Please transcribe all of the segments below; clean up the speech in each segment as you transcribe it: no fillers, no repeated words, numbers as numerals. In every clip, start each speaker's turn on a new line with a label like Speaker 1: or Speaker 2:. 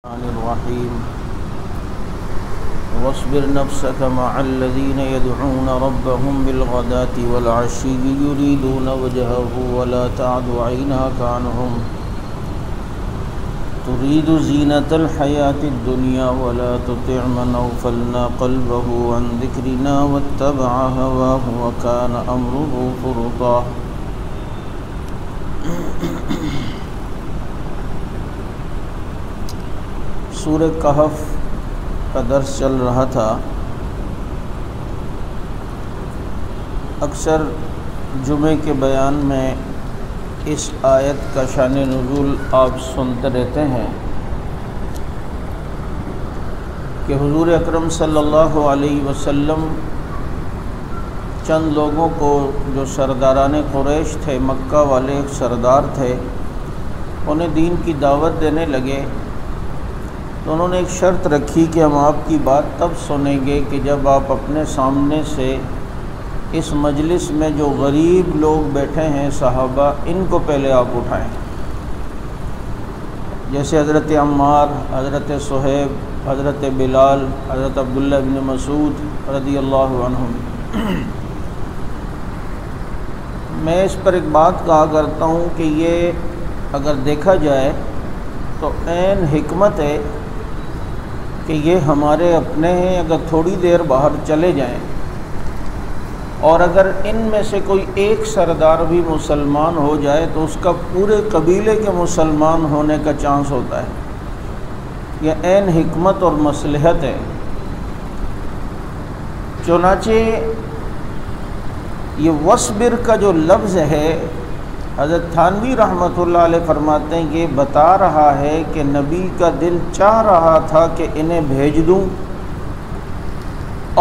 Speaker 1: الرحمن الرحيم واصبر نفسك مع الذين يدعون ربهم بالغداة والعشي يريدون وجهه ولا تعد عيناك عنهم تريد زينة الحياة الدنيا ولا تطع من أغفلنا قلبه عن ذكرنا واتبع هواه وكان أمره فرطا۔ سورہ کہف کا درس چل رہا تھا۔ اکثر جمعے کے بیان میں اس آیت کا شان نزول آپ سنتے رہتے ہیں کہ حضور اکرم صلی اللہ علیہ وسلم چند لوگوں کو جو سرداران قریش تھے، مکہ والے ایک سردار تھے، انہیں دین کی دعوت دینے لگے تو انہوں نے ایک شرط رکھی کہ ہم آپ کی بات تب سنیں گے کہ جب آپ اپنے سامنے سے اس مجلس میں جو غریب لوگ بیٹھے ہیں صحابہ، ان کو پہلے آپ اٹھائیں، جیسے حضرت عمار، حضرت صہیب، حضرت بلال، حضرت عبداللہ بن مسعود رضی اللہ عنہم۔ میں اس پر ایک بات کہا کرتا ہوں کہ یہ اگر دیکھا جائے تو عین حکمت ہے کہ یہ ہمارے اپنے ہیں۔ اگر تھوڑی دیر باہر چلے جائیں اور اگر ان میں سے کوئی ایک سردار بھی مسلمان ہو جائے تو اس کا پورے قبیلے کے مسلمان ہونے کا چانس ہوتا ہے۔ یہ عین حکمت اور مصلحت ہے۔ چنانچہ یہ وصبر کا جو لفظ ہے، حضرت تھانوی رحمۃ اللہ علیہ فرماتے ہیں کہ یہ بتا رہا ہے کہ نبی کا دل چاہ رہا تھا کہ انہیں بھیج دوں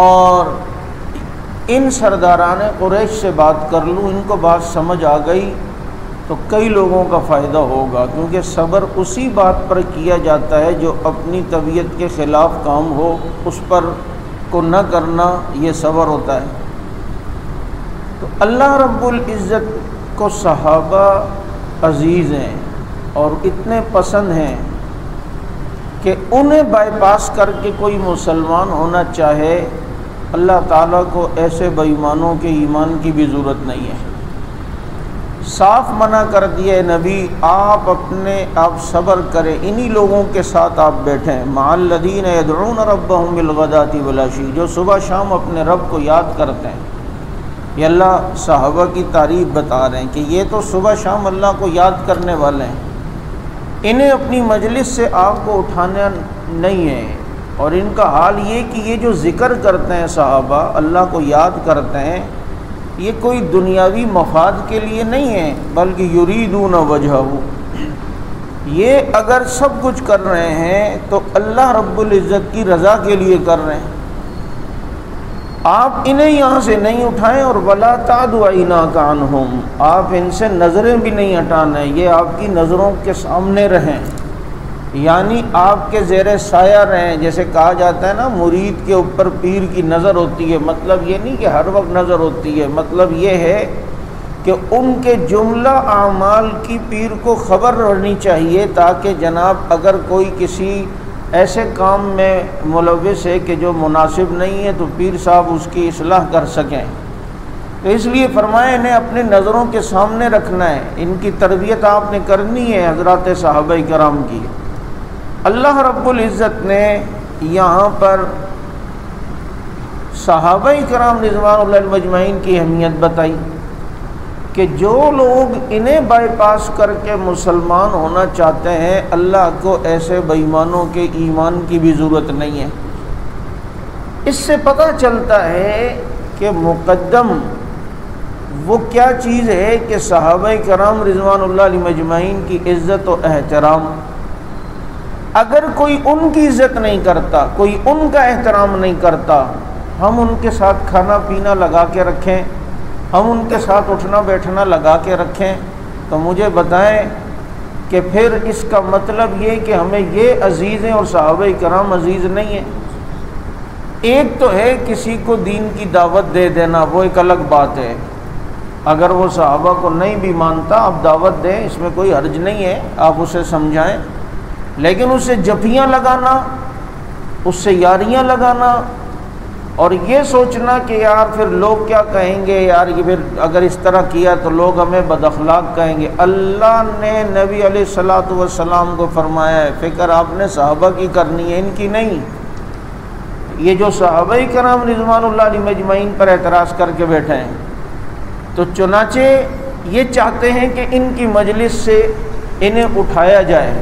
Speaker 1: اور ان سرداران قریش سے بات کر لوں، ان کو بات سمجھ آ گئی تو کئی لوگوں کا فائدہ ہوگا، کیونکہ صبر اسی بات پر کیا جاتا ہے جو اپنی طبیعت کے خلاف کام ہو، اس پر کو نہ کرنا یہ صبر ہوتا ہے۔ تو اللہ رب العزت کو صحابہ عزیز ہیں اور اتنے پسند ہیں کہ انہیں بائی پاس کر کے کوئی مسلمان ہونا چاہے، اللہ تعالیٰ کو ایسے بے ایمانوں کے ایمان کی بھی ضرورت نہیں ہے۔ صاف منع کر دیا نبی، آپ صبر کریں، انہی لوگوں کے ساتھ آپ بیٹھیں، مع الذین یدعون ربهم بالغداۃ والعشی، جو صبح شام اپنے رب کو یاد کرتے ہیں۔ یہ اللہ صحابہ کی تعریف بتا رہے ہیں کہ یہ تو صبح شام اللہ کو یاد کرنے والے ہیں، انہیں اپنی مجلس سے آپ کو اٹھانا نہیں ہے۔ اور ان کا حال یہ کہ یہ جو ذکر کرتے ہیں صحابہ، اللہ کو یاد کرتے ہیں، یہ کوئی دنیاوی مفاد کے لیے نہیں ہے، بلکہ یریدون وجہہ، یہ اگر سب کچھ کر رہے ہیں تو اللہ رب العزت کی رضا کے لیے کر رہے ہیں۔ آپ انہیں یہاں سے نہیں اٹھائیں، اور ولا تعد عیناک عنہم، آپ ان سے نظریں بھی نہیں ہٹانا، یہ آپ کی نظروں کے سامنے رہیں، یعنی آپ کے زیر سایہ رہیں۔ جیسے کہا جاتا ہے نا، مرید کے اوپر پیر کی نظر ہوتی ہے، مطلب یہ نہیں کہ ہر وقت نظر ہوتی ہے، مطلب یہ ہے کہ ان کے جملہ اعمال کی پیر کو خبر رہنی چاہیے، تاکہ جناب اگر کوئی کسی ایسے کام میں ملوث ہے کہ جو مناسب نہیں ہے تو پیر صاحب اس کی اصلاح کر سکیں۔ تو اس لیے فرمایا انہیں اپنے نظروں کے سامنے رکھنا ہے، ان کی تربیت آپ نے کرنی ہے حضرات صحابہ کرام کی۔ اللہ رب العزت نے یہاں پر صحابہ کرام رضوان اللہ مجمعین کی اہمیت بتائی کہ جو لوگ انہیں بائی پاس کر کے مسلمان ہونا چاہتے ہیں، اللہ کو ایسے بے ایمانوں کے ایمان کی بھی ضرورت نہیں ہے۔ اس سے پتہ چلتا ہے کہ مقدم وہ کیا چیز ہے کہ صحابہ کرام رضوان اللہ علیہ مجمعین کی عزت و احترام۔ اگر کوئی ان کی عزت نہیں کرتا، کوئی ان کا احترام نہیں کرتا، ہم ان کے ساتھ کھانا پینا لگا کے رکھیں، ہم ان کے ساتھ اٹھنا بیٹھنا لگا کے رکھیں، تو مجھے بتائیں کہ پھر اس کا مطلب یہ کہ ہمیں یہ عزیز ہیں اور صحابہ کرام عزیز نہیں ہیں۔ ایک تو ہے کسی کو دین کی دعوت دے دینا، وہ ایک الگ بات ہے، اگر وہ صحابہ کو نہیں بھی مانتا آپ دعوت دیں، اس میں کوئی حرج نہیں ہے، آپ اسے سمجھائیں۔ لیکن اسے جفیاں لگانا، اس سے یاریاں لگانا اور یہ سوچنا کہ یار پھر لوگ کیا کہیں گے، یار یہ پھر اگر اس طرح کیا تو لوگ ہمیں بد اخلاق کہیں گے۔ اللہ نے نبی علیہ الصلوۃ والسلام کو فرمایا ہے فکر آپ نے صحابہ کی کرنی ہے، ان کی نہیں۔ یہ جو صحابہ کرام رضوان اللہ علیہم اجمعین پر اعتراض کر کے بیٹھے ہیں، تو چنانچہ یہ چاہتے ہیں کہ ان کی مجلس سے انہیں اٹھایا جائے،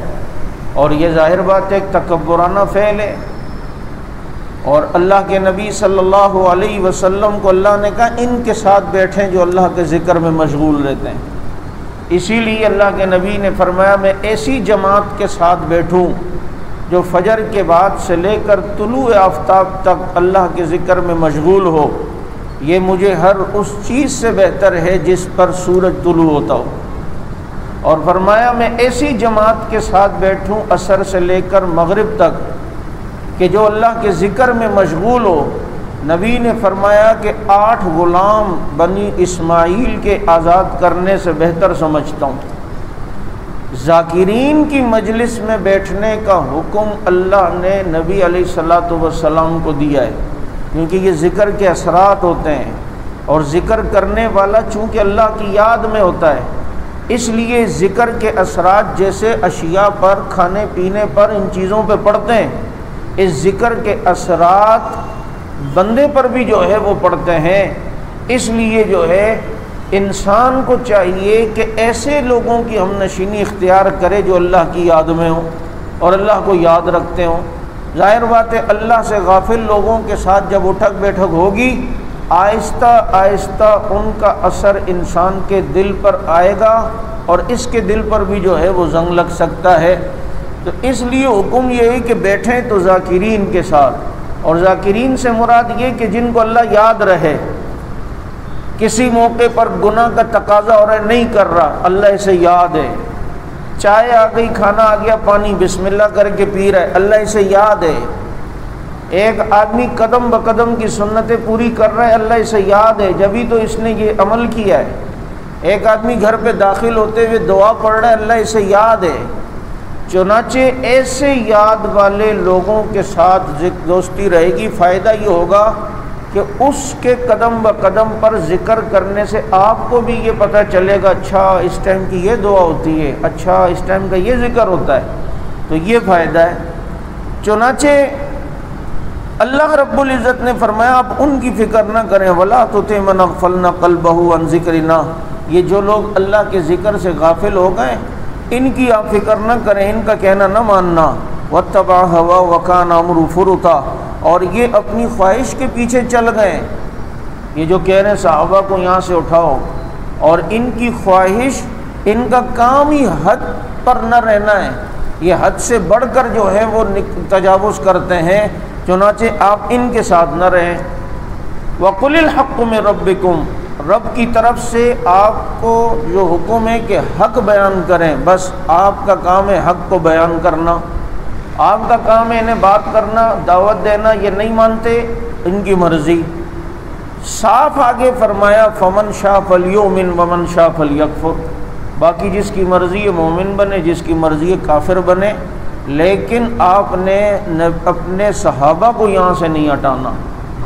Speaker 1: اور یہ ظاہر بات ہے ایک تکبرانہ فعل ہے۔ اور اللہ کے نبی صلی اللہ علیہ وسلم کو اللہ نے کہا ان کے ساتھ بیٹھیں جو اللہ کے ذکر میں مشغول رہتے ہیں۔ اسی لیے اللہ کے نبی نے فرمایا میں ایسی جماعت کے ساتھ بیٹھوں جو فجر کے بعد سے لے کر طلوع آفتاب تک اللہ کے ذکر میں مشغول ہو، یہ مجھے ہر اس چیز سے بہتر ہے جس پر سورج طلوع ہوتا ہو۔ اور فرمایا میں ایسی جماعت کے ساتھ بیٹھوں عصر سے لے کر مغرب تک کہ جو اللہ کے ذکر میں مشغول ہو۔ نبی نے فرمایا کہ 8 غلام بنی اسماعیل کے آزاد کرنے سے بہتر سمجھتا ہوں۔ ذاکرین کی مجلس میں بیٹھنے کا حکم اللہ نے نبی علیہ الصلوۃ والسلام کو دیا ہے، کیونکہ یہ ذکر کے اثرات ہوتے ہیں، اور ذکر کرنے والا چونکہ اللہ کی یاد میں ہوتا ہے، اس لیے ذکر کے اثرات جیسے اشیاء پر، کھانے پینے پر، ان چیزوں پہ پڑتے ہیں، اس ذکر کے اثرات بندے پر بھی جو ہے وہ پڑتے ہیں۔ اس لیے جو ہے انسان کو چاہیے کہ ایسے لوگوں کی ہم نشینی اختیار کرے جو اللہ کی یاد میں ہوں اور اللہ کو یاد رکھتے ہوں۔ ظاہر بات ہے اللہ سے غافل لوگوں کے ساتھ جب اٹھک بیٹھک ہوگی، آہستہ آہستہ ان کا اثر انسان کے دل پر آئے گا، اور اس کے دل پر بھی جو ہے وہ زنگ لگ سکتا ہے۔ تو اس لیے حکم یہ ہے کہ بیٹھیں تو ذاکرین کے ساتھ، اور ذاکرین سے مراد یہ کہ جن کو اللہ یاد رہے، کسی موقع پر گناہ کا تقاضا ہو رہا ہے نہیں کر رہا، اللہ اسے یاد ہے، چائے آ گئی، کھانا آ گیا، پانی بسم اللہ کر کے پی رہا ہے، اللہ اسے یاد ہے۔ ایک آدمی قدم بقدم کی سنتیں پوری کر رہا ہے، اللہ اسے یاد ہے، جبھی تو اس نے یہ عمل کیا ہے۔ ایک آدمی گھر پہ داخل ہوتے ہوئے دعا پڑھ رہا ہے، اللہ اسے یاد ہے۔ چنانچہ ایسے یاد والے لوگوں کے ساتھ دوستی رہے گی، فائدہ یہ ہوگا کہ اس کے قدم بقدم پر ذکر کرنے سے آپ کو بھی یہ پتہ چلے گا اچھا اس ٹائم کی یہ دعا ہوتی ہے، اچھا اس ٹائم کا یہ ذکر ہوتا ہے، تو یہ فائدہ ہے۔ چنانچہ اللہ رب العزت نے فرمایا آپ ان کی فکر نہ کریں، وَلَا تُطِعْ مَنْ أَغْفَلْنَا قَلْبَهُ عَنْ ذِكْرِنَا، یہ جو لوگ اللہ کے ذکر سے غافل ہو گئے ان کی آپ فکر نہ کریں، ان کا کہنا نہ ماننا۔ وَاتَّبَعَ هَوَاهُ وَكَانَ أَمْرُهُ فُرُطًا، اور یہ اپنی خواہش کے پیچھے چل گئے۔ یہ جو کہہ رہے ہیں صحابہ کو یہاں سے اٹھاؤ، اور ان کی خواہش، ان کا کام ہی حد پر نہ رہنا ہے، یہ حد سے بڑھ کر جو ہے وہ تجاوز کرتے ہیں، چنانچہ آپ ان کے ساتھ نہ رہیں۔ وَقُلِ الْحَقُّ مِن رَبِّكُمْ، رب کی طرف سے آپ کو جو حکم ہے کہ حق بیان کریں، بس آپ کا کام ہے حق کو بیان کرنا، آپ کا کام ہے انہیں بات کرنا، دعوت دینا، یہ نہیں مانتے ان کی مرضی۔ صاف آگے فرمایا فَمَنْ شَاءَ فَلْيُؤْمِنْ وَمَنْ شَاءَ فَلْيَكْفُرْ، باقی جس کی مرضی ہے مومن بنے، جس کی مرضی ہے کافر بنے، لیکن آپ نے اپنے صحابہ کو یہاں سے نہیں ہٹانا،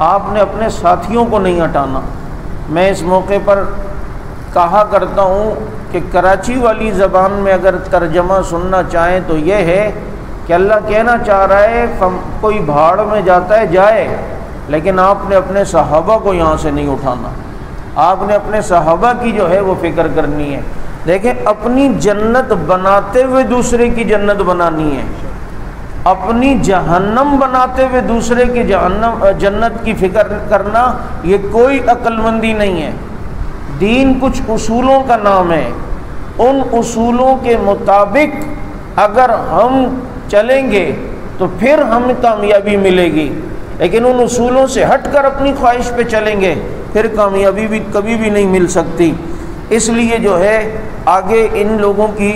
Speaker 1: آپ نے اپنے ساتھیوں کو نہیں ہٹانا۔ میں اس موقع پر کہا کرتا ہوں کہ کراچی والی زبان میں اگر ترجمہ سننا چاہیں تو یہ ہے کہ اللہ کہنا چاہ رہا ہے کوئی بھاڑ میں جاتا ہے جائے، لیکن آپ نے اپنے صحابہ کو یہاں سے نہیں اٹھانا، آپ نے اپنے صحابہ کی جو ہے وہ فکر کرنی ہے۔ دیکھیں اپنی جنت بناتے ہوئے دوسرے کی جنت بنانی ہے، اپنی جہنم بناتے ہوئے دوسرے کی جنت کی فکر کرنا یہ کوئی عقل مندی نہیں ہے۔ دین کچھ اصولوں کا نام ہے، ان اصولوں کے مطابق اگر ہم چلیں گے تو پھر ہمیں کامیابی ملے گی، لیکن ان اصولوں سے ہٹ کر اپنی خواہش پہ چلیں گے پھر کامیابی بھی کبھی بھی نہیں مل سکتی۔ اس لیے جو ہے آگے ان لوگوں کی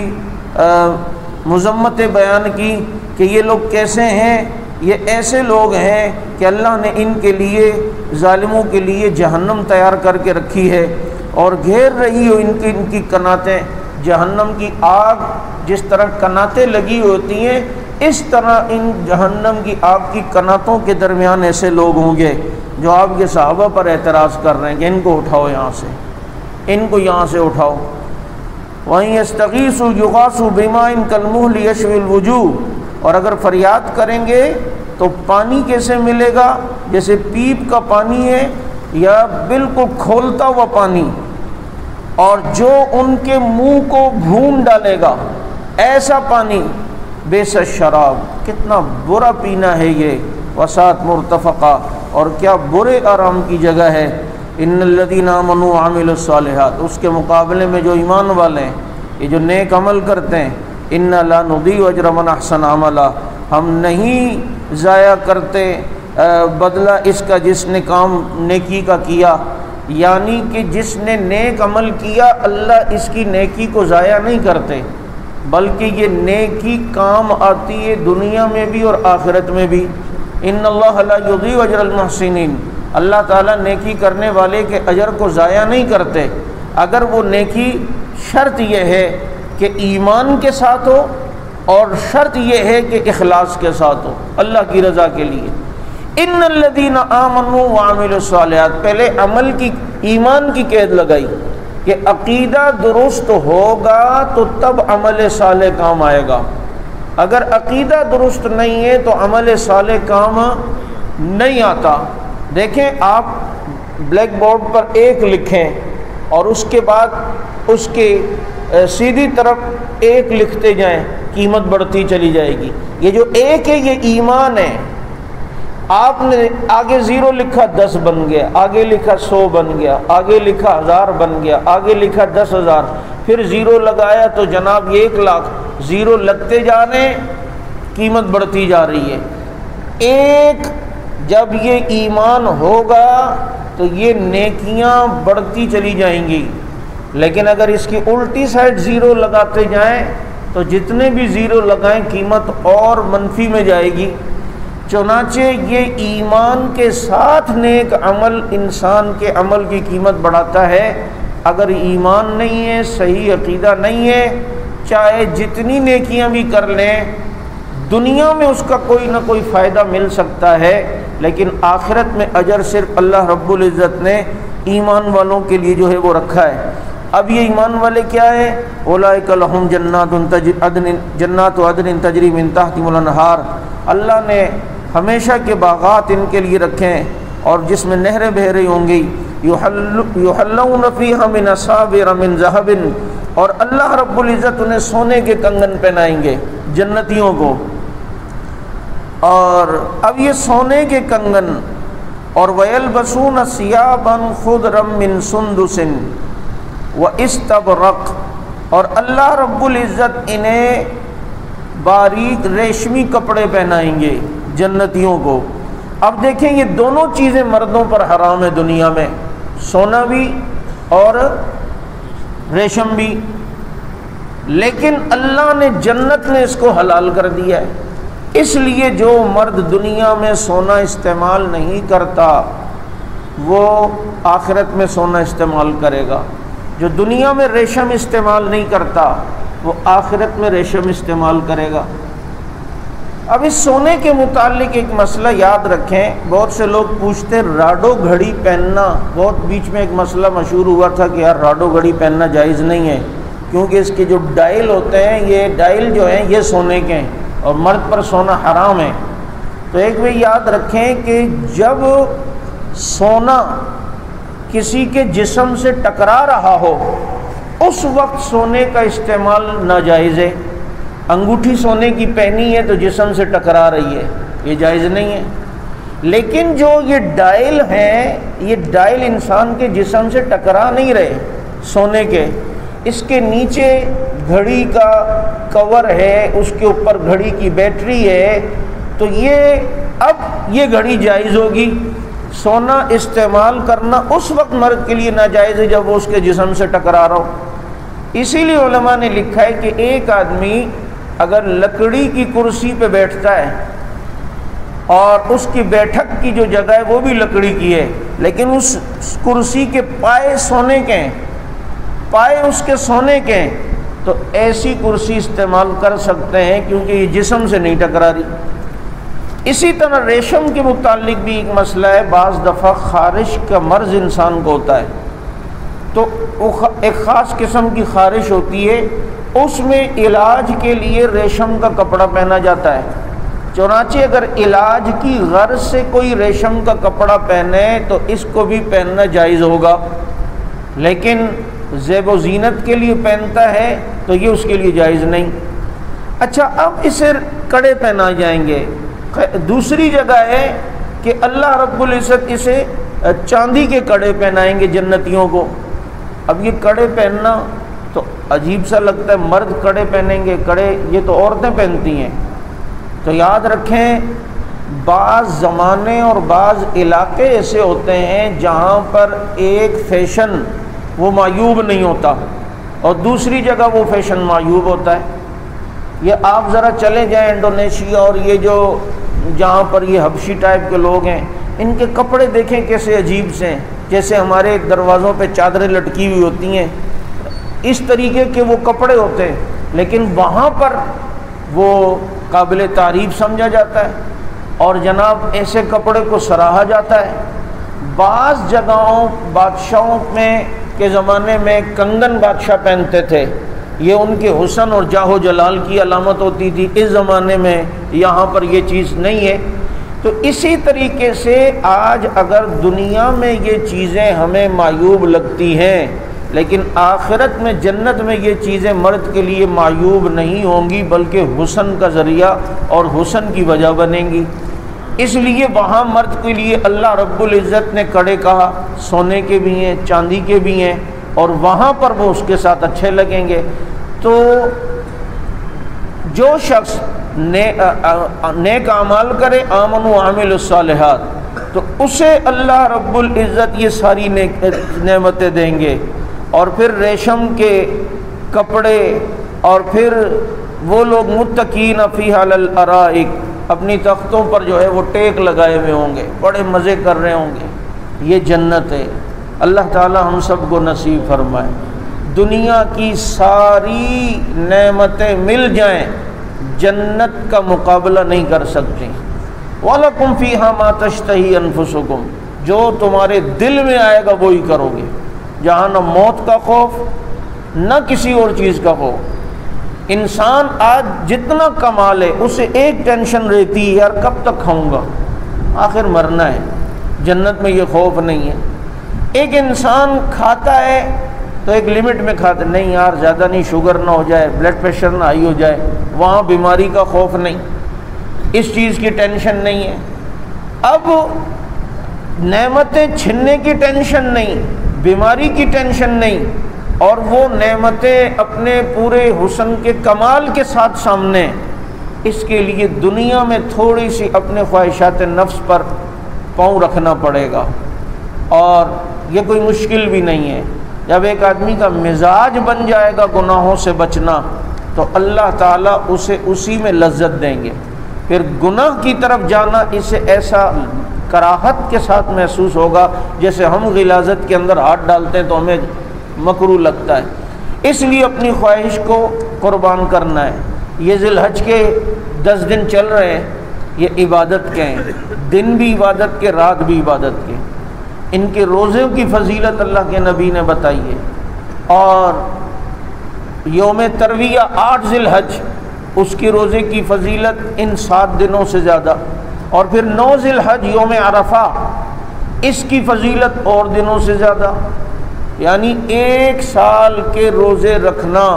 Speaker 1: مذمت بیان کی کہ یہ لوگ کیسے ہیں، یہ ایسے لوگ ہیں کہ اللہ نے ان کے لیے، ظالموں کے لیے جہنم تیار کر کے رکھی ہے، اور گھیر رہی ہو ان کی کناتیں، جہنم کی آگ جس طرح کناتیں لگی ہوتی ہیں اس طرح ان جہنم کی آگ کی کناتوں کے درمیان ایسے لوگ ہوں گے جو آپ کے صحابہ پر اعتراض کر رہے ہیں کہ ان کو اٹھاؤ یہاں سے، ان کو یہاں سے اٹھاؤ۔ وَإِن يَسْتَغِيثُوا يُغَاثُوا بِمَاءٍ كَالْمُهْلِ يَشْوِي الْوُجُوهَ، اور اگر فریاد کریں گے تو پانی کیسے ملے گا؟ جیسے پیپ کا پانی ہے یا بالکل کھولتا ہوا پانی، اور جو ان کے منہ کو بھون ڈالے گا ایسا پانی۔ بیس الشراب، کتنا برا پینا ہے یہ، وساعت مرتفقہ، اور کیا برے آرام کی جگہ ہے۔ ان الذین آمنوا وعملوا الصالحات، اس کے مقابلے میں جو ایمان والے ہیں، یہ جو نیک عمل کرتے ہیں، ان لا نضیع اجر من احسن عملا، ہم نہیں ضائع کرتے بدلہ اس کا جس نے کام نیکی کا کیا، یعنی کہ جس نے نیک عمل کیا اللہ اس کی نیکی کو ضائع نہیں کرتے، بلکہ یہ نیکی کام آتی ہے دنیا میں بھی اور آخرت میں بھی۔ ان اللہ لا یضیع اجر المحسنین، اللہ تعالیٰ نیکی کرنے والے کے اجر کو ضائع نہیں کرتے، اگر وہ نیکی، شرط یہ ہے کہ ایمان کے ساتھ ہو، اور شرط یہ ہے کہ اخلاص کے ساتھ ہو، اللہ کی رضا کے لیے۔ ان الذین آمنوا وعملوا الصالحات، پہلے عمل کی، ایمان کی قید لگائی کہ عقیدہ درست ہوگا تو تب عمل صالح کام آئے گا، اگر عقیدہ درست نہیں ہے تو عمل صالح کام نہیں آتا۔ دیکھیں، آپ بلیک بورڈ پر ایک لکھیں اور اس کے بعد اس کے سیدھی طرف ایک لکھتے جائیں، قیمت بڑھتی چلی جائے گی۔ یہ جو ایک ہے یہ ایمان ہے، آپ نے آگے 0 لکھا 10 بن گیا، آگے لکھا 100 بن گیا، آگے لکھا 1000 بن گیا، آگے لکھا 10,000، پھر 0 لگایا تو جناب 1,00,000، 0 لگتے جا رہے ہیں، قیمت بڑھتی جا رہی ہے۔ ایک جب یہ ایمان ہوگا تو یہ نیکیاں بڑھتی چلی جائیں گی، لیکن اگر اس کی الٹی سائڈ 0 لگاتے جائیں تو جتنے بھی 0 لگائیں قیمت اور منفی میں جائے گی۔ چنانچہ یہ ایمان کے ساتھ نیک عمل انسان کے عمل کی قیمت بڑھاتا ہے۔ اگر ایمان نہیں ہے، صحیح عقیدہ نہیں ہے، چاہے جتنی نیکیاں بھی کر لیں، دنیا میں اس کا کوئی نہ کوئی فائدہ مل سکتا ہے، لیکن آخرت میں اجر صرف اللہ رب العزت نے ایمان والوں کے لیے جو ہے وہ رکھا ہے۔ اب یہ ایمان والے کیا ہیں؟ اولئک لہم جنات عدن تجری من تحتہم الانہار، اللہ نے ہمیشہ کے باغات ان کے لیے رکھے ہیں اور جس میں نہریں بہہ رہی ہوں گی۔ یحلون فیہا من اساور من ذہب، اور اللہ رب العزت انہیں سونے کے کنگن پہنائیں گے جنتیوں کو۔ اور اب یہ سونے کے کنگن، اور وَيَلْبَسُونَ ثِيَابًا خُضْرًا مِّن سُنْدُسٍ وَإِسْتَبْرَقٍ، اور اللہ رب العزت انہیں باریک ریشمی کپڑے پہنائیں گے جنتیوں کو۔ اب دیکھیں یہ دونوں چیزیں مردوں پر حرام ہے دنیا میں، سونا بھی اور ریشم بھی، لیکن اللہ نے جنت میں اس کو حلال کر دیا ہے۔ اس لیے جو مرد دنیا میں سونا استعمال نہیں کرتا وہ آخرت میں سونا استعمال کرے گا، جو دنیا میں ریشم استعمال نہیں کرتا وہ آخرت میں ریشم استعمال کرے گا۔ اب اس سونے کے متعلق ایک مسئلہ یاد رکھیں، بہت سے لوگ پوچھتے راڈو گھڑی پہننا، بہت بیچ میں ایک مسئلہ مشہور ہوا تھا کہ یار راڈو گھڑی پہننا جائز نہیں ہے کیونکہ اس کے جو ڈائل ہوتے ہیں، یہ ڈائل جو ہیں یہ سونے کے ہیں اور مرد پر سونا حرام ہے۔ تو ایک بھی یاد رکھیں کہ جب سونا کسی کے جسم سے ٹکرا رہا ہو اس وقت سونے کا استعمال ناجائز ہے۔ انگوٹھی سونے کی پہنی ہے تو جسم سے ٹکرا رہی ہے، یہ جائز نہیں ہے۔ لیکن جو یہ ڈائل ہیں، یہ ڈائل انسان کے جسم سے ٹکرا نہیں رہے سونے کے، اس کے نیچے گھڑی کا کور ہے، اس کے اوپر گھڑی کی بیٹری ہے، تو یہ گھڑی جائز ہوگی۔ سونا استعمال کرنا اس وقت مرد کے لیے ناجائز ہے جب وہ اس کے جسم سے ٹکرا رہا ہو۔ اسی لیے علماء نے لکھا ہے کہ ایک آدمی اگر لکڑی کی کرسی پہ بیٹھتا ہے اور اس کی بیٹھک کی جو جگہ ہے وہ بھی لکڑی کی ہے، لیکن اس کرسی کے پائے سونے کے ہیں، پائے اس کے سونے کے ہیں، تو ایسی کرسی استعمال کر سکتے ہیں کیونکہ یہ جسم سے نہیں ٹکرا رہی۔ اسی طرح ریشم کے متعلق بھی ایک مسئلہ ہے، بعض دفعہ خارش کا مرض انسان کو ہوتا ہے، تو ایک خاص قسم کی خارش ہوتی ہے، اس میں علاج کے لیے ریشم کا کپڑا پہنا جاتا ہے۔ چنانچہ اگر علاج کی غرض سے کوئی ریشم کا کپڑا پہنے تو اس کو بھی پہننا جائز ہوگا، لیکن زیب و زینت کے لیے پہنتا ہے تو یہ اس کے لیے جائز نہیں۔ اچھا، اب اسے کڑے پہنائے جائیں گے۔ دوسری جگہ ہے کہ اللہ رب العزت اسے چاندی کے کڑے پہنائیں گے جنتیوں کو۔ اب یہ کڑے پہننا تو عجیب سا لگتا ہے، مرد کڑے پہنیں گے، کڑے یہ تو عورتیں پہنتی ہیں۔ تو یاد رکھیں، بعض زمانے اور بعض علاقے ایسے ہوتے ہیں جہاں پر ایک فیشن وہ معیوب نہیں ہوتا اور دوسری جگہ وہ فیشن معیوب ہوتا ہے۔ یہ آپ ذرا چلے جائیں انڈونیشیا اور یہ جو جہاں پر یہ حبشی ٹائپ کے لوگ ہیں، ان کے کپڑے دیکھیں کیسے عجیب سے ہیں، جیسے ہمارے دروازوں پہ چادریں لٹکی ہوئی ہوتی ہیں، اس طریقے کے وہ کپڑے ہوتے ہیں، لیکن وہاں پر وہ قابل تعریف سمجھا جاتا ہے اور جناب ایسے کپڑے کو سراہا جاتا ہے۔ بعض جگہوں بادشاہوں میں کے زمانے میں کنگن بادشاہ پہنتے تھے، یہ ان کے حسن اور جاہ و جلال کی علامت ہوتی تھی۔ اس زمانے میں یہاں پر یہ چیز نہیں ہے۔ تو اسی طریقے سے آج اگر دنیا میں یہ چیزیں ہمیں معیوب لگتی ہیں، لیکن آخرت میں جنت میں یہ چیزیں مرد کے لیے معیوب نہیں ہوں گی بلکہ حسن کا ذریعہ اور حسن کی وجہ بنیں گی۔ اس لیے وہاں مرد کے لیے اللہ رب العزت نے کڑے کہا، سونے کے بھی ہیں، چاندی کے بھی ہیں، اور وہاں پر وہ اس کے ساتھ اچھے لگیں گے۔ تو جو شخص نیک اعمال کرے، آمن و عامل الصالحات، تو اسے اللہ رب العزت یہ ساری نعمتیں دیں گے، اور پھر ریشم کے کپڑے، اور پھر وہ لوگ متقین فیہا علی الارائک، اپنی تختوں پر جو ہے وہ ٹیک لگائے ہوئے ہوں گے، بڑے مزے کر رہے ہوں گے۔ یہ جنت ہے۔ اللہ تعالی ہم سب کو نصیب فرمائے۔ دنیا کی ساری نعمتیں مل جائیں، جنت کا مقابلہ نہیں کر سکتی۔ وَلَكُمْ فِيهَا مَا تَشْتَهِي أَنفُسُكُمْ، جو تمہارے دل میں آئے گا وہی کرو گے، جہاں نہ موت کا خوف نہ کسی اور چیز کا خوف۔ انسان آج جتنا کما لے اسے ایک ٹینشن رہتی ہے، یار کب تک کھاؤں گا، آخر مرنا ہے۔ جنت میں یہ خوف نہیں ہے۔ ایک انسان کھاتا ہے تو ایک لمٹ میں کھاتا ہے، نہیں یار زیادہ نہیں، شوگر نہ ہو جائے، بلڈ پریشر نہ ہائی ہو جائے، وہاں بیماری کا خوف نہیں، اس چیز کی ٹینشن نہیں ہے۔ اب نعمتیں چھننے کی ٹینشن نہیں، بیماری کی ٹینشن نہیں، اور وہ نعمتیں اپنے پورے حسن کے کمال کے ساتھ سامنے۔ اس کے لیے دنیا میں تھوڑی سی اپنے خواہشات نفس پر پاؤں رکھنا پڑے گا، اور یہ کوئی مشکل بھی نہیں ہے۔ جب ایک آدمی کا مزاج بن جائے گا گناہوں سے بچنا، تو اللہ تعالیٰ اسے اسی میں لذت دیں گے۔ پھر گناہ کی طرف جانا اسے ایسا کراہت کے ساتھ محسوس ہوگا جیسے ہم غلاظت کے اندر ہاتھ ڈالتے ہیں تو ہمیں مکروہ لگتا ہے۔ اس لیے اپنی خواہش کو قربان کرنا ہے۔ یہ ذی الحج کے 10 دن چل رہے ہیں، یہ عبادت کے ہیں، دن بھی عبادت کے، رات بھی عبادت کے۔ ان کے روزوں کی فضیلت اللہ کے نبی نے بتائی ہے، اور یوم ترویہ 8 ذی الحج، اس کی روزے کی فضیلت ان 7 دنوں سے زیادہ، اور پھر 9 ذی الحج یوم عرفہ، اس کی فضیلت اور دنوں سے زیادہ۔ یعنی 1 سال کے روزے رکھنا،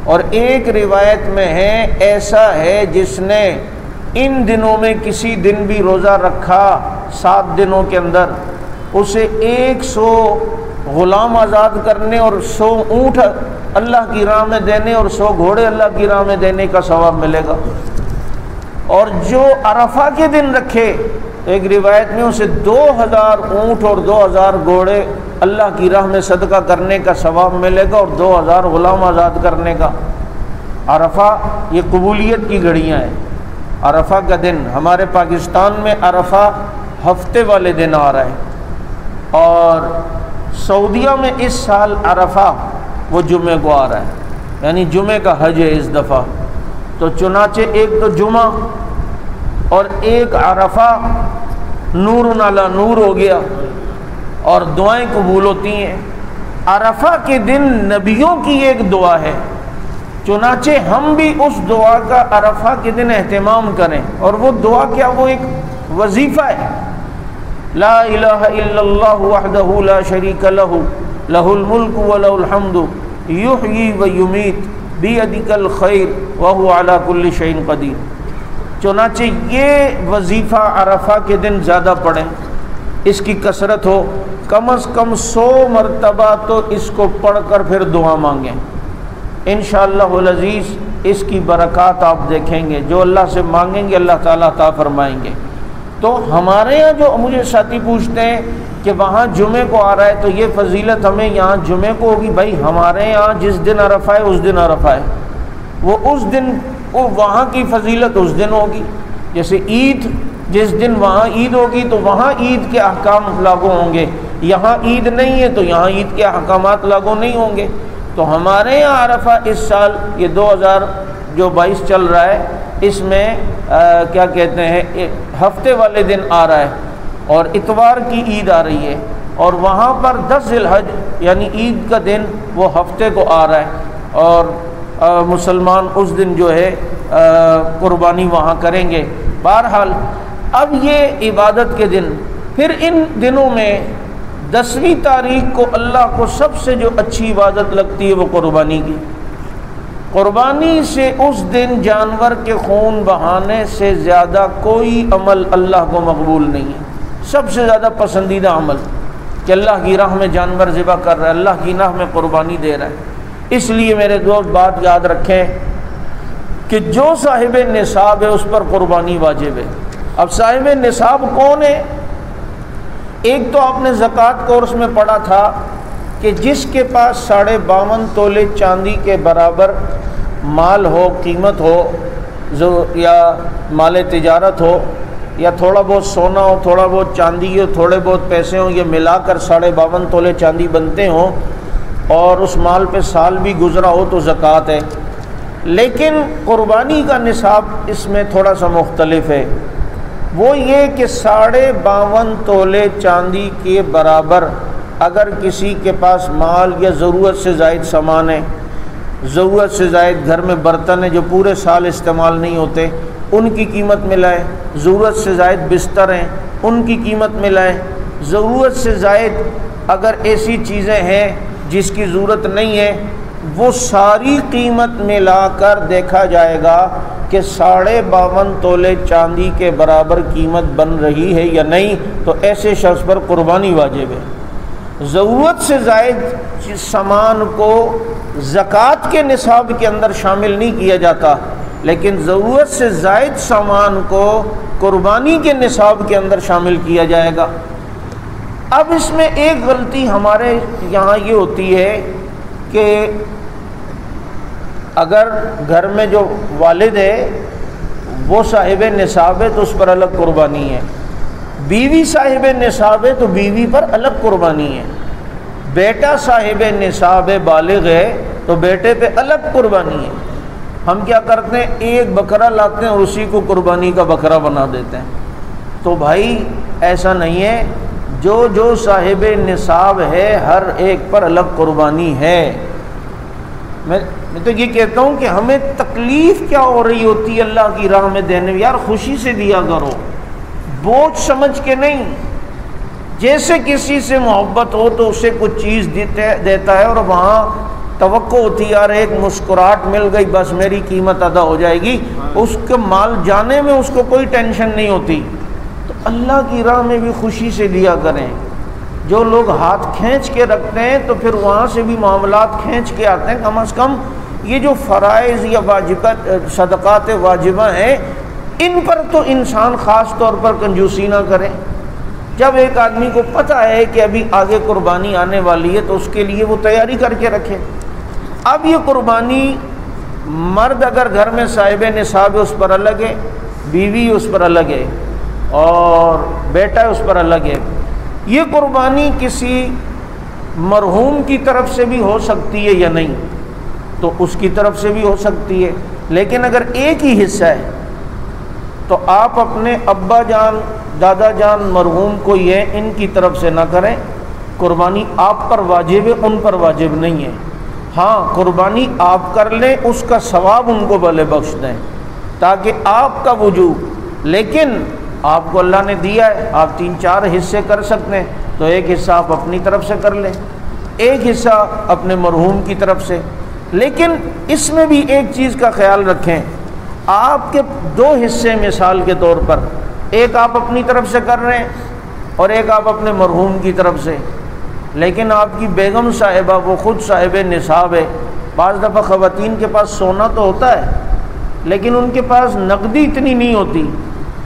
Speaker 1: اور ایک روایت میں ہے ایسا ہے جس نے ان دنوں میں کسی دن بھی روزہ رکھا 7 دنوں کے اندر، اسے 100 غلام آزاد کرنے اور 100 اونٹ اللہ کی راہ میں دینے اور 100 گھوڑے اللہ کی راہ میں دینے کا ثواب ملے گا۔ اور جو عرفہ کے دن رکھے، ایک روایت میں اسے 2000 اونٹ اور 2000 گھوڑے اللہ کی راہ میں صدقہ کرنے کا ثواب ملے گا، اور 2000 غلام آزاد کرنے کا۔ عرفہ یہ قبولیت کی گھڑیاں ہیں۔ عرفہ کا دن ہمارے پاکستان میں عرفہ ہفتے والے دن آ رہا ہے، اور سعودیہ میں اس سال عرفہ وہ جمعے کو آ رہا ہے۔ یعنی جمعے کا حج ہے اس دفعہ، تو چنانچہ ایک تو جمعہ اور ایک عرفہ نور علی نور ہو گیا اور دعائیں قبول ہوتی ہیں۔ عرفہ کے دن نبیوں کی ایک دعا ہے، چنانچہ ہم بھی اس دعا کا عرفہ کے دن اہتمام کریں، اور وہ دعا کیا؟ وہ ایک وظیفہ ہے، لا الہ الا اللہ وحدہ لا شریک لہ لہ الملک ولہ الحمد یحیی ویمیت بیدک الخیر وہو علی کل شیء قدیر۔ چنانچہ یہ وظیفہ عرفہ کے دن زیادہ پڑھیں، اس کی کثرت ہو، کم از کم 100 مرتبہ تو اس کو پڑھ کر پھر دعا مانگیں، انشاءاللہ العزیز اس کی برکات آپ دیکھیں گے، جو اللہ سے مانگیں گے اللہ تعالیٰ عطا فرمائیں گے۔ تو ہمارے یہاں جو مجھے ساتھی پوچھتے ہیں کہ وہاں جمعے کو آ رہا ہے تو یہ فضیلت ہمیں یہاں جمعے کو ہوگی، بھائی ہمارے یہاں جس دن عرفہ ہے اس دن عرفہ ہے، وہ اس دن وہاں کی فضیلت اس دن ہوگی۔ جیسے عید، جس دن وہاں عید ہوگی تو وہاں عید کے احکام لاگو ہوں گے، یہاں عید نہیں ہے تو یہاں عید کے احکامات لاگو نہیں ہوں گے۔ تو ہمارے یہاں عرفہ اس سال یہ 2022 چل رہا ہے، اس میں کیا کہتے ہیں ہفتے والے دن آ رہا ہے اور اتوار کی عید آ رہی ہے، اور وہاں پر 10 ذی الحج یعنی عید کا دن وہ ہفتے کو آ رہا ہے، اور مسلمان اس دن جو ہے قربانی وہاں کریں گے۔ بہرحال اب یہ عبادت کے دن، پھر ان دنوں میں 10ویں تاریخ کو اللہ کو سب سے جو اچھی عبادت لگتی ہے وہ قربانی کی۔ قربانی سے اس دن جانور کے خون بہانے سے زیادہ کوئی عمل اللہ کو مقبول نہیں ہے، سب سے زیادہ پسندیدہ عمل کہ اللہ کی راہ میں جانور ذبح کر رہا ہے، اللہ کی راہ میں قربانی دے رہا ہے۔ اس لیے میرے دوست بات یاد رکھیں کہ جو صاحب نصاب ہے اس پر قربانی واجب ہے۔ اب صاحب نصاب کون ہے؟ ایک تو آپ نے زکوٰۃ کورس میں پڑھا تھا کہ جس کے پاس 52.5 تولے چاندی کے برابر مال ہو، قیمت ہو، یا مال تجارت ہو، یا تھوڑا بہت سونا ہو، تھوڑا بہت چاندی ہو، تھوڑے بہت پیسے ہوں، یہ ملا کر 52.5 تولے چاندی بنتے ہوں، اور اس مال پہ سال بھی گزرا ہو تو زکوٰۃ ہے۔ لیکن قربانی کا نصاب اس میں تھوڑا سا مختلف ہے، وہ یہ کہ 52.5 تولے چاندی کے برابر اگر کسی کے پاس مال یا ضرورت سے زائد سامان ہے، ضرورت سے زائد گھر میں برتن ہیں جو پورے سال استعمال نہیں ہوتے، ان کی قیمت ملائے، ضرورت سے زائد بستر ہیں ان کی قیمت ملائے، ضرورت سے زائد اگر ایسی چیزیں ہیں جس کی ضرورت نہیں ہے، وہ ساری قیمت ملا کر دیکھا جائے گا کہ 52.5 تولے چاندی کے برابر قیمت بن رہی ہے یا نہیں، تو ایسے شخص پر قربانی واجب ہے۔ ضرورت سے زائد سامان کو زکوٰۃ کے نصاب کے اندر شامل نہیں کیا جاتا، لیکن ضرورت سے زائد سامان کو قربانی کے نصاب کے اندر شامل کیا جائے گا۔ اب اس میں ایک غلطی ہمارے یہاں یہ ہوتی ہے کہ اگر گھر میں جو والد ہے وہ صاحب نصاب ہے تو اس پر الگ قربانی ہے، بیوی صاحب نصاب ہے تو بیوی پر الگ قربانی ہے، بیٹا صاحب نصاب ہے، بالغ ہے تو بیٹے پہ الگ قربانی ہے۔ ہم کیا کرتے ہیں، ایک بکرا لاتے ہیں اور اسی کو قربانی کا بکرا بنا دیتے ہیں۔ تو بھائی ایسا نہیں ہے، جو صاحب نصاب ہے ہر ایک پر الگ قربانی ہے۔ میں تو یہ کہتا ہوں کہ ہمیں تکلیف کیا ہو رہی ہوتی ہے اللہ کی راہ میں دینے میں، یار خوشی سے دیا کرو، بوجھ سمجھ کے نہیں۔ جیسے کسی سے محبت ہو تو اسے کچھ چیز دیتا ہے اور وہاں توقع ہوتی ہے یار ایک مسکراہٹ مل گئی بس میری قیمت ادا ہو جائے گی، اس کے مال جانے میں اس کو کوئی ٹینشن نہیں ہوتی۔ تو اللہ کی راہ میں بھی خوشی سے دیا کریں۔ جو لوگ ہاتھ کھینچ کے رکھتے ہیں تو پھر وہاں سے بھی معاملات کھینچ کے آتے ہیں۔ کم از کم یہ جو فرائض یا واجبات صدقات واجبہ ہیں ان پر تو انسان خاص طور پر کنجوسی نہ کرے۔ جب ایک آدمی کو پتہ ہے کہ ابھی آگے قربانی آنے والی ہے تو اس کے لیے وہ تیاری کر کے رکھے۔ اب یہ قربانی مرد اگر گھر میں صاحب نصاب ہے اس پر الگ ہے، بیوی اس پر الگ ہے، اور بیٹا اس پر الگ ہے۔ یہ قربانی کسی مرحوم کی طرف سے بھی ہو سکتی ہے یا نہیں، تو اس کی طرف سے بھی ہو سکتی ہے، لیکن اگر ایک ہی حصہ ہے تو آپ اپنے ابا جان دادا جان مرحوم کو یہ ان کی طرف سے نہ کریں، قربانی آپ پر واجب ہے، ان پر واجب نہیں ہے۔ ہاں قربانی آپ کر لیں، اس کا ثواب ان کو بھلے بخش دیں تاکہ آپ کا وجوب، لیکن آپ کو اللہ نے دیا ہے، آپ 3-4 حصے کر سکتے ہیں تو ایک حصہ آپ اپنی طرف سے کر لیں، ایک حصہ اپنے مرحوم کی طرف سے۔ لیکن اس میں بھی ایک چیز کا خیال رکھیں، آپ کے 2 حصے مثال کے طور پر، ایک آپ اپنی طرف سے کر رہے ہیں اور ایک آپ اپنے مرحوم کی طرف سے، لیکن آپ کی بیگم صاحبہ وہ خود صاحب نصاب ہے۔ بعض دفعہ خواتین کے پاس سونا تو ہوتا ہے لیکن ان کے پاس نقدی اتنی نہیں ہوتی،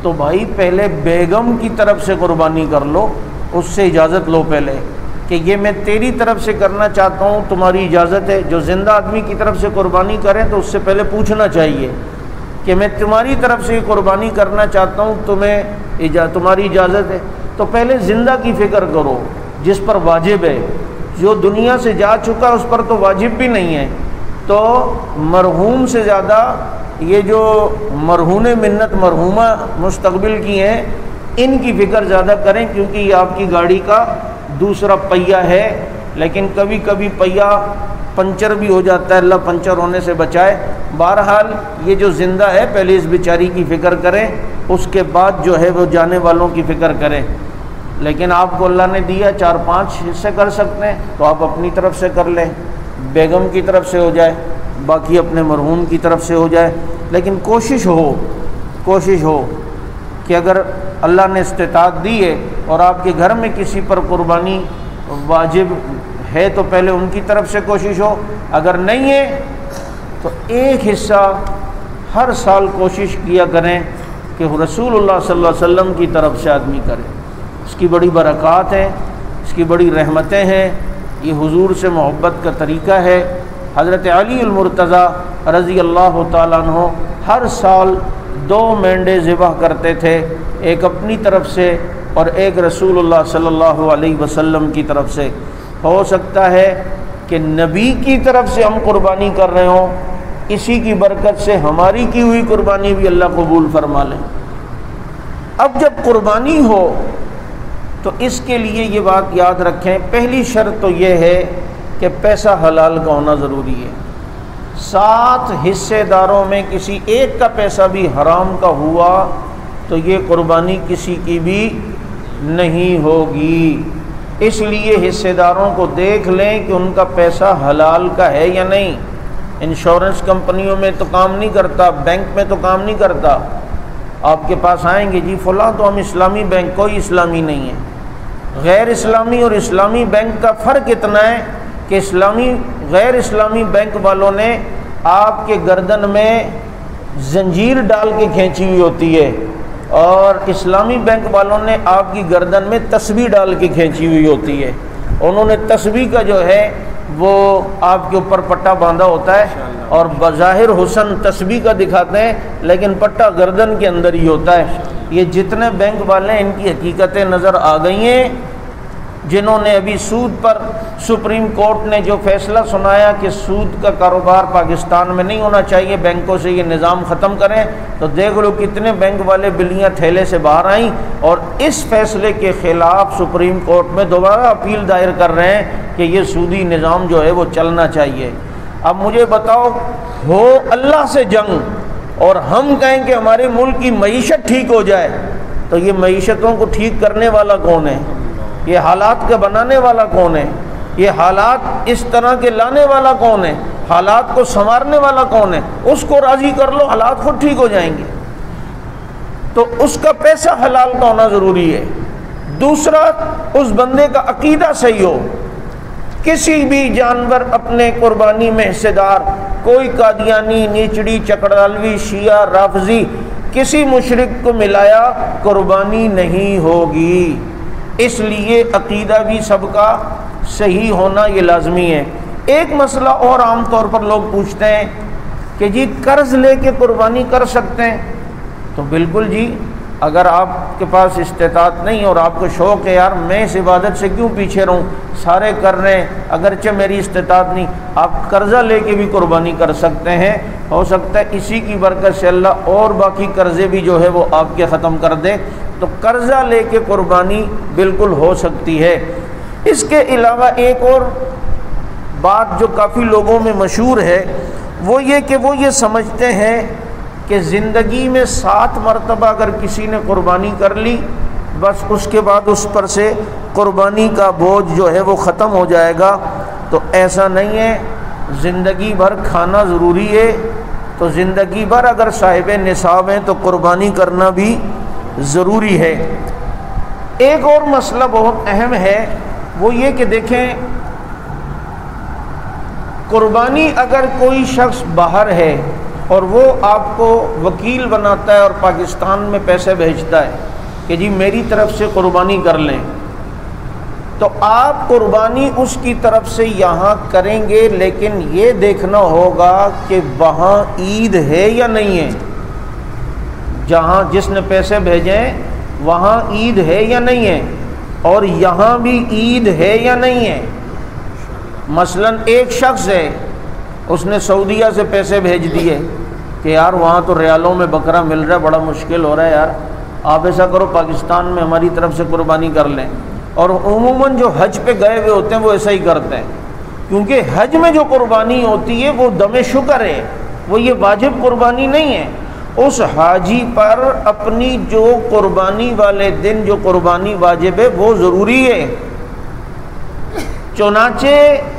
Speaker 1: تو بھائی پہلے بیگم کی طرف سے قربانی کر لو، اس سے اجازت لو پہلے کہ یہ میں تیری طرف سے کرنا چاہتا ہوں، تمہاری اجازت ہے۔ جو زندہ آدمی کی طرف سے قربانی کریں تو اس سے پہلے پوچھنا چاہیے کہ میں تمہاری طرف سے قربانی کرنا چاہتا ہوں، تمہاری اجازت ہے؟ تو پہلے زندہ کی فکر کرو جس پر واجب ہے، جو دنیا سے جا چکا اس پر تو واجب بھی نہیں ہے، تو مرحوم سے زیادہ یہ جو مرہون منت مرحومہ مستقبل کی ہیں ان کی فکر زیادہ کریں، کیونکہ یہ آپ کی گاڑی کا دوسرا پہیہ ہے، لیکن کبھی کبھی پہیہ پنچر بھی ہو جاتا ہے، اللہ پنچر ہونے سے بچائے۔ بہرحال یہ جو زندہ ہے پہلے اس بیچاری کی فکر کریں، اس کے بعد جو ہے وہ جانے والوں کی فکر کریں۔ لیکن آپ کو اللہ نے دیا 4-5 حصے کر سکتے ہیں تو آپ اپنی طرف سے کر لیں، بیگم کی طرف سے ہو جائے، باقی اپنے مرحوم کی طرف سے ہو جائے۔ لیکن کوشش ہو کہ اگر اللہ نے استطاعت دی ہے اور آپ کے گھر میں کسی پر قربانی واجب ہے تو پہلے ان کی طرف سے کوشش ہو، اگر نہیں ہے تو ایک حصہ ہر سال کوشش کیا کریں کہ رسول اللہ صلی اللہ علیہ وسلم کی طرف سے آدمی کرے۔ اس کی بڑی برکات ہیں، اس کی بڑی رحمتیں ہیں، یہ حضور سے محبت کا طریقہ ہے۔ حضرت علی المرتضیٰ رضی اللہ تعالیٰ عنہ ہر سال 2 مینڈے ذبح کرتے تھے، ایک اپنی طرف سے اور ایک رسول اللہ صلی اللہ علیہ وسلم کی طرف سے۔ ہو سکتا ہے کہ نبی کی طرف سے ہم قربانی کر رہے ہوں، اسی کی برکت سے ہماری کی ہوئی قربانی بھی اللہ قبول فرما لیں۔ اب جب قربانی ہو تو اس کے لیے یہ بات یاد رکھیں، پہلی شرط تو یہ ہے کہ پیسہ حلال کا ہونا ضروری ہے۔ 7 حصے داروں میں کسی ایک کا پیسہ بھی حرام کا ہوا تو یہ قربانی کسی کی بھی نہیں ہوگی۔ اس لیے حصے داروں کو دیکھ لیں کہ ان کا پیسہ حلال کا ہے یا نہیں۔ انشورنس کمپنیوں میں تو کام نہیں کرتا، بینک میں تو کام نہیں کرتا، آپ کے پاس آئیں گے جی فلاں تو ہم اسلامی بینک، کوئی اسلامی نہیں ہے۔ غیر اسلامی اور اسلامی بینک کا فرق اتنا ہے کہ غیر اسلامی بینک والوں نے آپ کے گردن میں زنجیر ڈال کے کھینچی ہوئی ہوتی ہے اور اسلامی بینک والوں نے آپ کی گردن میں تسبیح ڈال کے کھینچی ہوئی ہوتی ہے۔ انہوں نے تسبیح کا جو ہے وہ آپ کے اوپر پٹا باندھا ہوتا ہے اور بظاہر حسن تسبیح کا دکھاتے ہیں لیکن پٹا گردن کے اندر ہی ہوتا ہے۔ یہ جتنے بینک والے ہیں ان کی حقیقتیں نظر آ گئی ہیں، جنہوں نے ابھی سود پر سپریم کورٹ نے جو فیصلہ سنایا کہ سود کا کاروبار پاکستان میں نہیں ہونا چاہیے، بینکوں سے یہ نظام ختم کریں، تو دیکھ لو کتنے بینک والے بلیاں تھیلے سے باہر آئیں اور اس فیصلے کے خلاف سپریم کورٹ میں دوبارہ اپیل دائر کر رہے ہیں کہ یہ سودی نظام جو ہے وہ چلنا چاہیے۔ اب مجھے بتاؤ، ہو اللہ سے جنگ اور ہم کہیں کہ ہمارے ملک کی معیشت ٹھیک ہو جائے، تو یہ معیشتوں کو ٹھیک کرنے والا کون ہے؟ یہ حالات کا بنانے والا کون ہے؟ یہ حالات اس طرح کے لانے والا کون ہے؟ حالات کو سنوارنے والا کون ہے؟ اس کو راضی کر لو، حالات خود ٹھیک ہو جائیں گے۔ تو اس کا پیسہ حلال کا ہونا ضروری ہے۔ دوسرا، اس بندے کا عقیدہ صحیح ہو۔ کسی بھی جانور اپنے قربانی میں حصے دار، کوئی قادیانی، نیچڑی، چکڑالوی، شیعہ، رافضی، کسی مشرک کو ملایا قربانی نہیں ہوگی۔ اس لیے عقیدہ بھی سب کا صحیح ہونا یہ لازمی ہے۔ ایک مسئلہ اور عام طور پر لوگ پوچھتے ہیں کہ جی قرض لے کے قربانی کر سکتے ہیں؟ تو بالکل جی، اگر آپ کے پاس استطاعت نہیں اور آپ کو شوق ہے یار میں اس عبادت سے کیوں پیچھے رہوں، سارے کر رہے ہیں اگرچہ میری استطاعت نہیں، آپ قرضہ لے کے بھی قربانی کر سکتے ہیں، ہو سکتا ہے اسی کی برکت سے اللہ اور باقی قرضے بھی جو ہے وہ آپ کے ختم کر دے، تو قرضہ لے کے قربانی بالکل ہو سکتی ہے۔ اس کے علاوہ ایک اور بات جو کافی لوگوں میں مشہور ہے وہ یہ کہ وہ یہ سمجھتے ہیں کہ زندگی میں 7 مرتبہ اگر کسی نے قربانی کر لی بس اس کے بعد اس پر سے قربانی کا بوجھ جو ہے وہ ختم ہو جائے گا، تو ایسا نہیں ہے۔ زندگی بھر کھانا ضروری ہے، تو زندگی بھر اگر صاحب نصاب ہیں تو قربانی کرنا بھی ضروری ہے۔ ایک اور مسئلہ بہت اہم ہے وہ یہ کہ دیکھیں قربانی اگر کوئی شخص باہر ہے اور وہ آپ کو وکیل بناتا ہے اور پاکستان میں پیسے بھیجتا ہے کہ جی میری طرف سے قربانی کر لیں، تو آپ قربانی اس کی طرف سے یہاں کریں گے، لیکن یہ دیکھنا ہوگا کہ وہاں عید ہے یا نہیں ہے، جہاں جس نے پیسے بھیجیں وہاں عید ہے یا نہیں ہے، اور یہاں بھی عید ہے یا نہیں ہے۔ مثلا ایک شخص ہے اس نے سعودیہ سے پیسے بھیج دیے کہ یار وہاں تو ریالوں میں بکرا مل رہا ہے، بڑا مشکل ہو رہا ہے یار، آپ ایسا کرو پاکستان میں ہماری طرف سے قربانی کر لیں۔ اور عموماً جو حج پہ گئے ہوئے ہوتے ہیں وہ ایسا ہی کرتے ہیں، کیونکہ حج میں جو قربانی ہوتی ہے وہ دم شکر ہے، وہ یہ واجب قربانی نہیں ہے۔ اس حاجی پر اپنی جو قربانی والے دن جو قربانی واجب ہے وہ ضروری ہے، چنانچہ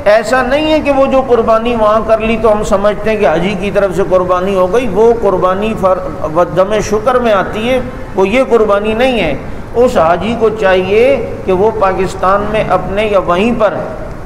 Speaker 1: ایسا نہیں ہے کہ وہ جو قربانی وہاں کر لی تو ہم سمجھتے ہیں کہ حاجی کی طرف سے قربانی ہو گئی، وہ قربانی دم شکر میں آتی ہے، وہ یہ قربانی نہیں ہے۔ اس حاجی کو چاہیے کہ وہ پاکستان میں اپنے یا وہیں پر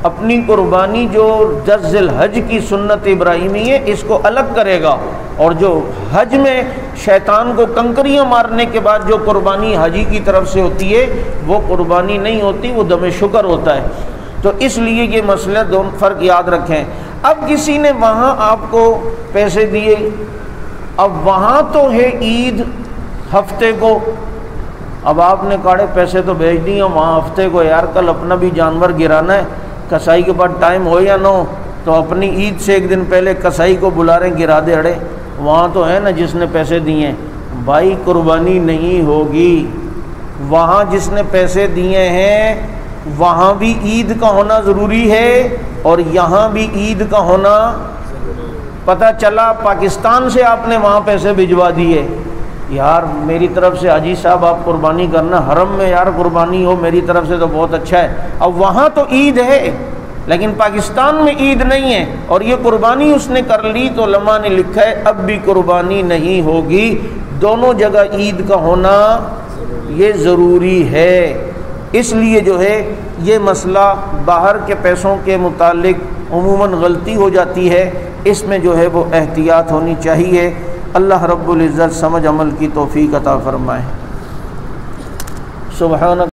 Speaker 1: اپنی قربانی جو 10 ذی الحج کی سنت ابراہیمی ہے اس کو الگ کرے گا، اور جو حج میں شیطان کو کنکریاں مارنے کے بعد جو قربانی حاجی کی طرف سے ہوتی ہے وہ قربانی نہیں ہوتی، وہ دم شکر ہوتا ہے۔ تو اس لیے یہ مسئلہ دونوں فرق یاد رکھیں۔ اب کسی نے وہاں آپ کو پیسے دیے، اب وہاں تو ہے عید ہفتے کو، اب آپ نے کاڑے پیسے تو بھیج دیے وہاں ہفتے کو، یار کل اپنا بھی جانور گرانا ہے، کسائی کے بعد ٹائم ہو یا نہ ہو تو اپنی عید سے ایک دن پہلے کسائی کو بلا رہے ہیں گرا دے اڑے، وہاں تو ہے نا جس نے پیسے دیے، بھائی قربانی نہیں ہوگی۔ وہاں جس نے پیسے دیے ہیں وہاں بھی عید کا ہونا ضروری ہے اور یہاں بھی عید کا ہونا۔ پتہ چلا پاکستان سے آپ نے وہاں پیسے بھجوا دیے، یار میری طرف سے حاجی صاحب آپ قربانی کرنا، حرم میں یار قربانی ہو میری طرف سے تو بہت اچھا ہے۔ اب وہاں تو عید ہے لیکن پاکستان میں عید نہیں ہے اور یہ قربانی اس نے کر لی، تو علماء نے لکھا ہے اب بھی قربانی نہیں ہوگی، دونوں جگہ عید کا ہونا یہ ضروری ہے۔ اس لیے جو ہے یہ مسئلہ باہر کے پیسوں کے متعلق عموماً غلطی ہو جاتی ہے، اس میں جو ہے وہ احتیاط ہونی چاہیے۔ اللہ رب العزت سمجھ عمل کی توفیق عطا فرمائے۔ سبحانک